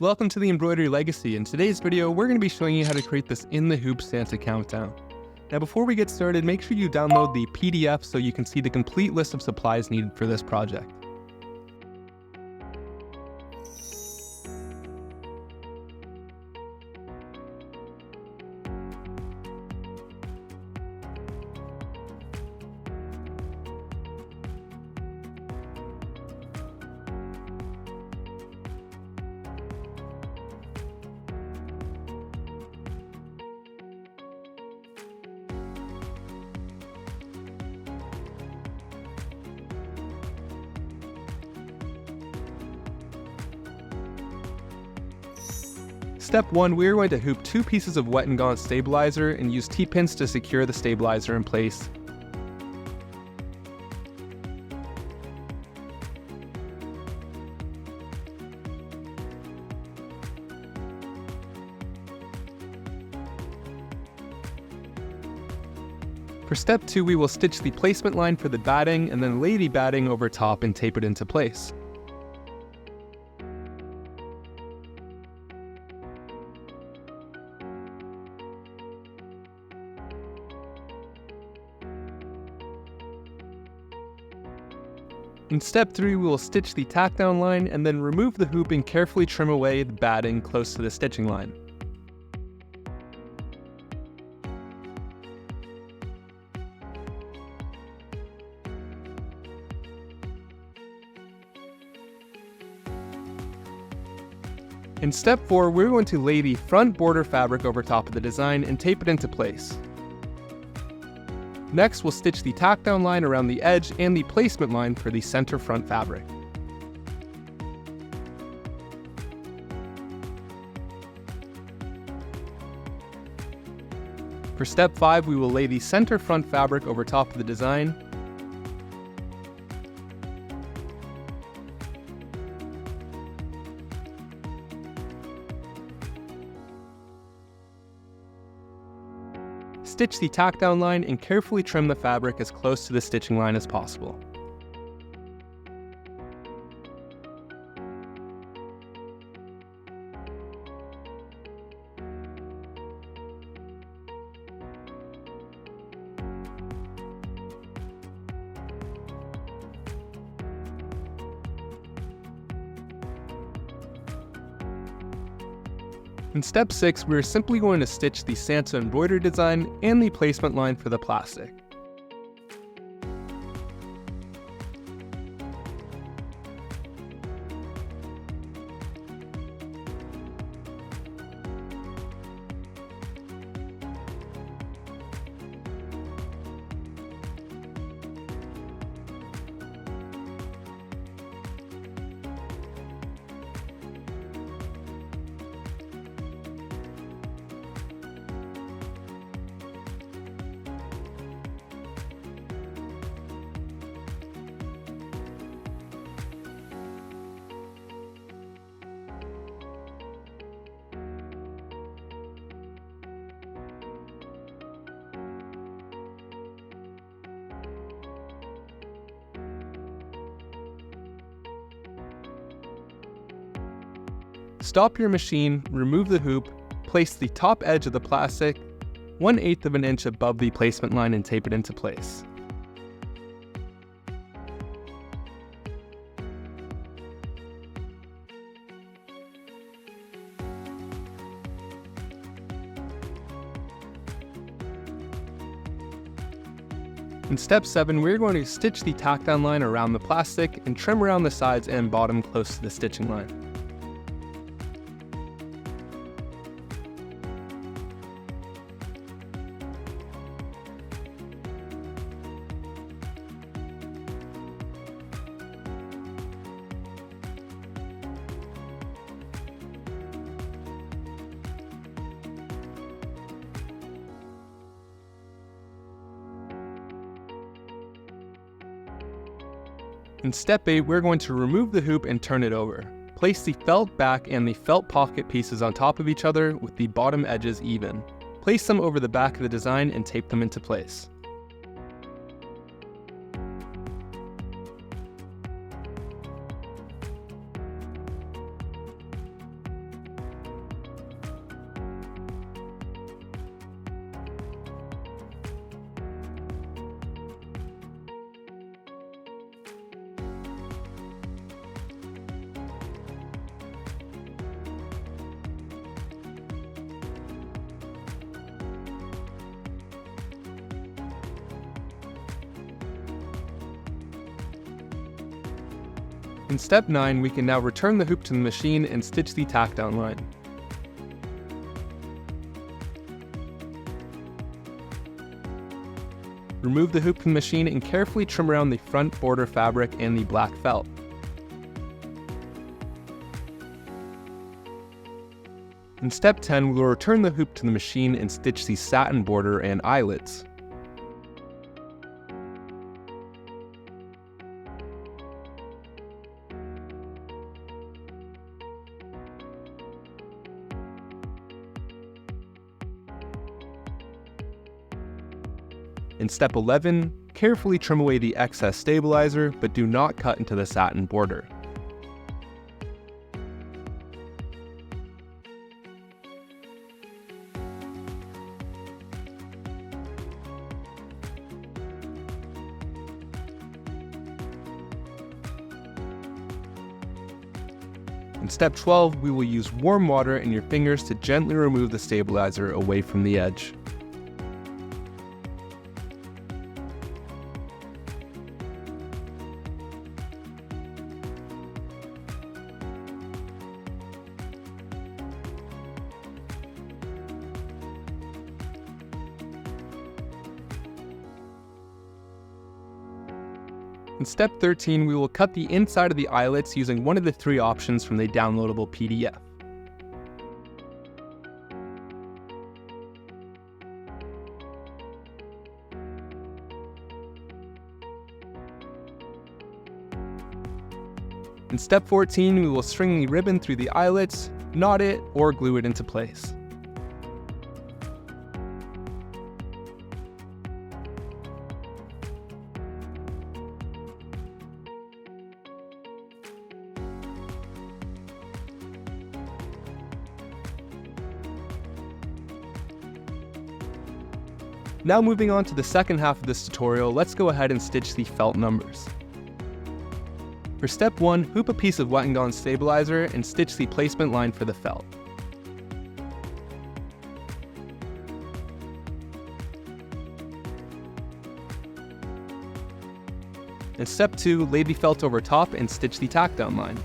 Welcome to the Embroidery Legacy. In today's video, we're going to be showing you how to create this In-the-Hoop Santa countdown. Now before we get started, make sure you download the PDF so you can see the complete list of supplies needed for this project. Step 1, we are going to hoop 2 pieces of wet and gauze stabilizer and use T-pins to secure the stabilizer in place. For step 2, we will stitch the placement line for the batting and then lay the batting over top and tape it into place. In step 3, we will stitch the tack down line and then remove the hoop and carefully trim away the batting close to the stitching line. In step 4, we're going to lay the front border fabric over top of the design and tape it into place. Next, we'll stitch the tack down line around the edge and the placement line for the center front fabric. For step 5, we will lay the center front fabric over top of the design. Stitch the tack down line and carefully trim the fabric as close to the stitching line as possible. In step 6, we are simply going to stitch the Santa embroidery design and the placement line for the plastic. Stop your machine, remove the hoop, place the top edge of the plastic 1/8 of an inch above the placement line and tape it into place. In step 7, we're going to stitch the tack down line around the plastic and trim around the sides and bottom close to the stitching line. In step 8, we're going to remove the hoop and turn it over. Place the felt back and the felt pocket pieces on top of each other with the bottom edges even. Place them over the back of the design and tape them into place. In step 9, we can now return the hoop to the machine and stitch the tack down line. Remove the hoop from the machine and carefully trim around the front border fabric and the black felt. In step 10, we will return the hoop to the machine and stitch the satin border and eyelets. In step 11, carefully trim away the excess stabilizer, but do not cut into the satin border. In step 12, we will use warm water and your fingers to gently remove the stabilizer away from the edge. In step 13, we will cut the inside of the eyelets using one of the 3 options from the downloadable PDF. In step 14, we will string the ribbon through the eyelets, knot it, or glue it into place. Now moving on to the second half of this tutorial, let's go ahead and stitch the felt numbers. For step 1, hoop a piece of wet and gone stabilizer and stitch the placement line for the felt. In step 2, lay the felt over top and stitch the tack down line.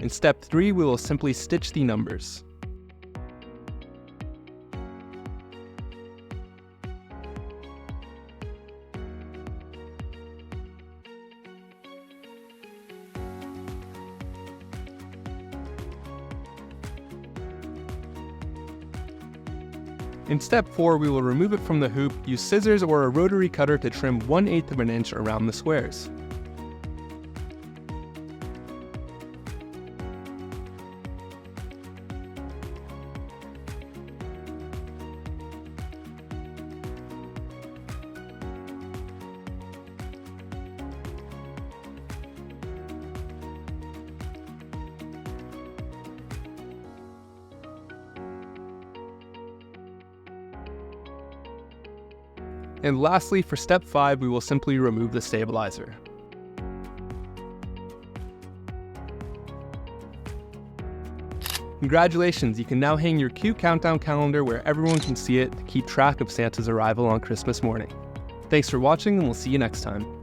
In step 3, we will simply stitch the numbers. In step 4, we will remove it from the hoop, use scissors or a rotary cutter to trim 1/8 of an inch around the squares. And lastly, for step 5, we will simply remove the stabilizer. Congratulations, you can now hang your cute countdown calendar where everyone can see it to keep track of Santa's arrival on Christmas morning. Thanks for watching, and we'll see you next time.